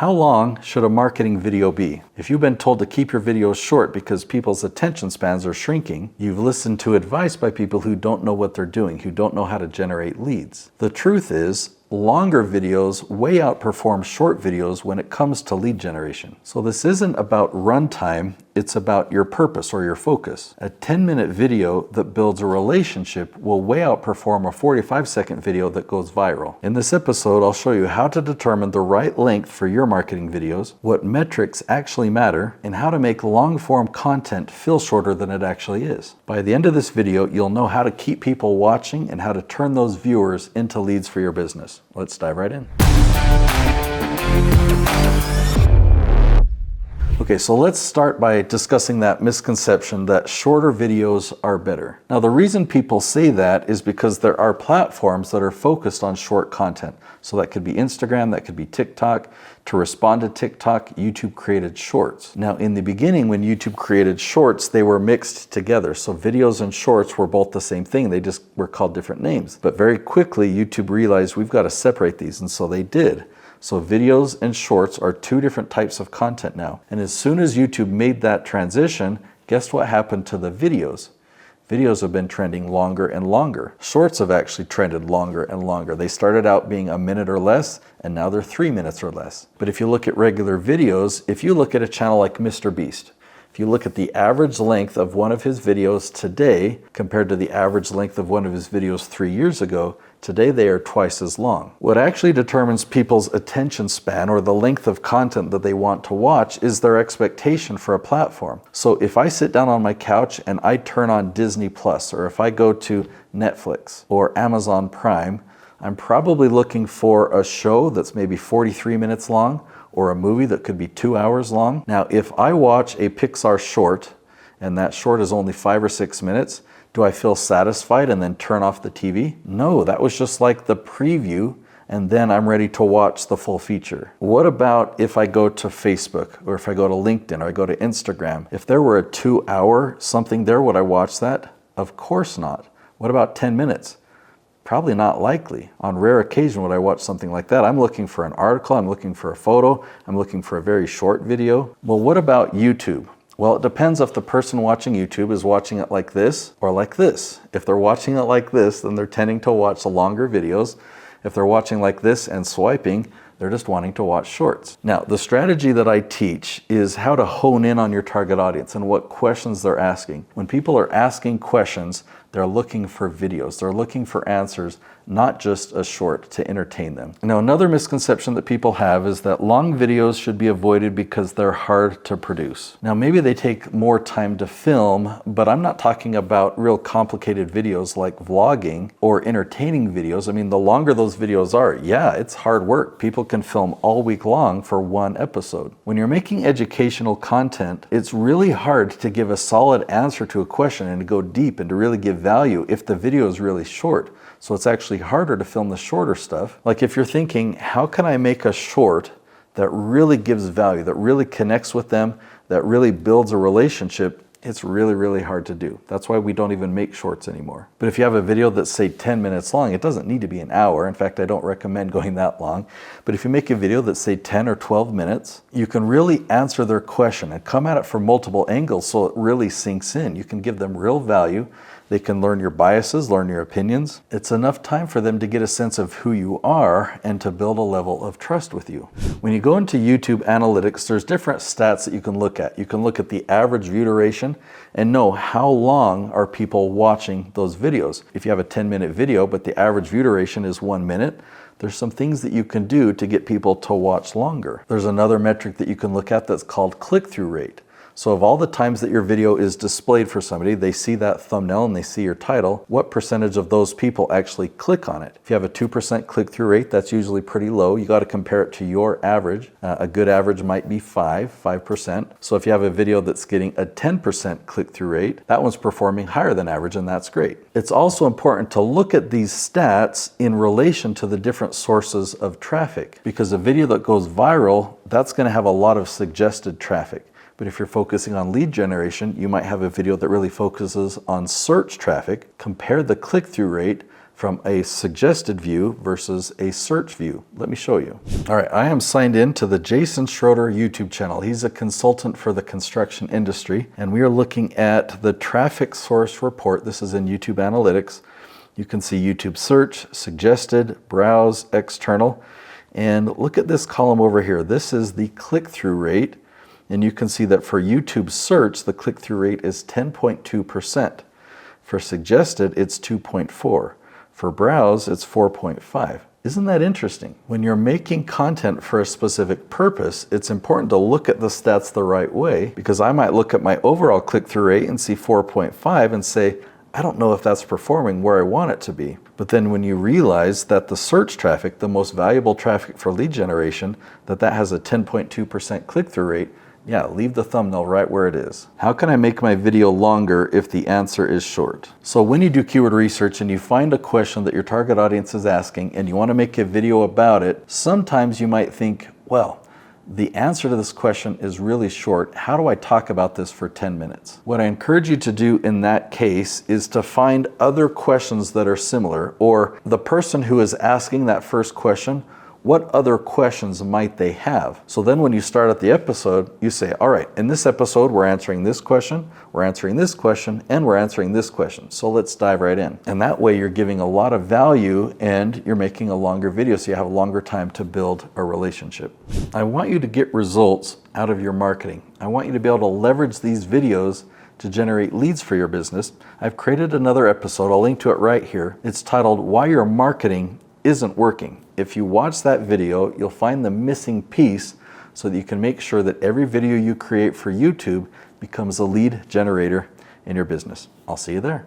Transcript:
How long should a marketing video be? If you've been told to keep your videos short because people's attention spans are shrinking, you've listened to advice by people who don't know what they're doing, who don't know how to generate leads. The truth is, longer videos way outperform short videos when it comes to lead generation. So this isn't about runtime, it's about your purpose or your focus. A 10-minute video that builds a relationship will way outperform a 45-second video that goes viral. In this episode, I'll show you how to determine the right length for your marketing videos, what metrics actually matter, and how to make long-form content feel shorter than it actually is. By the end of this video, you'll know how to keep people watching and how to turn those viewers into leads for your business. Let's dive right in. Okay, so let's start by discussing that misconception that shorter videos are better. Now, the reason people say that is because there are platforms that are focused on short content. So that could be Instagram, that could be TikTok. To respond to TikTok, YouTube created shorts. Now, in the beginning, when YouTube created shorts, they were mixed together. So videos and shorts were both the same thing. They just were called different names. But very quickly, YouTube realized we've got to separate these, and so they did. So videos and shorts are two different types of content now. And as soon as YouTube made that transition, guess what happened to the videos? Videos have been trending longer and longer. Shorts have actually trended longer and longer. They started out being a minute or less, and now they're 3 minutes or less. But if you look at regular videos, if you look at a channel like Mr. Beast, if you look at the average length of one of his videos today compared to the average length of one of his videos 3 years ago, today they are twice as long. What actually determines people's attention span or the length of content that they want to watch is their expectation for a platform. So if I sit down on my couch and I turn on Disney Plus, or if I go to Netflix or Amazon Prime, I'm probably looking for a show that's maybe 43 minutes long or a movie that could be 2 hours long. Now, if I watch a Pixar short and that short is only 5 or 6 minutes, do I feel satisfied and then turn off the TV? No, that was just like the preview, and then I'm ready to watch the full feature. What about if I go to Facebook, or if I go to LinkedIn, or I go to Instagram? If there were a 2-hour something there, would I watch that? Of course not. What about 10 minutes? Probably not likely. On rare occasion would I watch something like that. I'm looking for an article, I'm looking for a photo, I'm looking for a very short video. Well, what about YouTube? Well, it depends if the person watching YouTube is watching it like this or like this. If they're watching it like this, then they're tending to watch the longer videos. If they're watching like this and swiping, they're just wanting to watch shorts. Now, the strategy that I teach is how to hone in on your target audience and what questions they're asking. When people are asking questions, they're looking for videos. They're looking for answers, not just a short to entertain them. Now, another misconception that people have is that long videos should be avoided because they're hard to produce. Now, maybe they take more time to film, but I'm not talking about real complicated videos like vlogging or entertaining videos. I mean, the longer those videos are, yeah, it's hard work. People can film all week long for one episode. When you're making educational content, it's really hard to give a solid answer to a question and to go deep and to really give value if the video is really short. So it's actually harder to film the shorter stuff. Like if you're thinking, how can I make a short that really gives value, that really connects with them, that really builds a relationship? It's really, really hard to do. That's why we don't even make shorts anymore. But if you have a video that's, say, 10 minutes long, it doesn't need to be an hour. In fact, I don't recommend going that long. But if you make a video that's, say, 10 or 12 minutes, you can really answer their question and come at it from multiple angles so it really sinks in. You can give them real value. They can learn your biases, learn your opinions. It's enough time for them to get a sense of who you are and to build a level of trust with you. When you go into YouTube analytics, there's different stats that you can look at. You can look at the average view duration and know how long are people watching those videos. If you have a 10-minute video, but the average view duration is 1 minute, there's some things that you can do to get people to watch longer. There's another metric that you can look at that's called click-through rate. So of all the times that your video is displayed for somebody, they see that thumbnail and they see your title, what percentage of those people actually click on it? If you have a 2% click-through rate, that's usually pretty low. You got to compare it to your average. A good average might be 5%. So if you have a video that's getting a 10% click-through rate, that one's performing higher than average, and that's great. It's also important to look at these stats in relation to the different sources of traffic, because a video that goes viral, that's going to have a lot of suggested traffic. But if you're focusing on lead generation, you might have a video that really focuses on search traffic. Compare the click-through rate from a suggested view versus a search view. Let me show you. All right, I am signed in to the Jason Schroeder YouTube channel. He's a consultant for the construction industry, and we are looking at the traffic source report. This is in YouTube Analytics. You can see YouTube search, suggested, browse, external, and look at this column over here. This is the click-through rate, and you can see that for YouTube search, the click-through rate is 10.2%. For suggested, it's 2.4. For browse, it's 4.5. Isn't that interesting? When you're making content for a specific purpose, it's important to look at the stats the right way, because I might look at my overall click-through rate and see 4.5 and say, I don't know if that's performing where I want it to be. But then when you realize that the search traffic, the most valuable traffic for lead generation, that has a 10.2% click-through rate, yeah, leave the thumbnail right where it is. How can I make my video longer if the answer is short? So when you do keyword research and you find a question that your target audience is asking and you want to make a video about it, sometimes you might think, well, the answer to this question is really short. How do I talk about this for 10 minutes? What I encourage you to do in that case is to find other questions that are similar, or the person who is asking that first question, what other questions might they have? So then when you start at the episode, you say, all right, in this episode, we're answering this question, we're answering this question, and we're answering this question. So let's dive right in. And that way you're giving a lot of value and you're making a longer video, so you have a longer time to build a relationship. I want you to get results out of your marketing. I want you to be able to leverage these videos to generate leads for your business. I've created another episode, I'll link to it right here. It's titled, Why Your Marketing Isn't Working. If you watch that video, you'll find the missing piece so that you can make sure that every video you create for YouTube becomes a lead generator in your business. I'll see you there.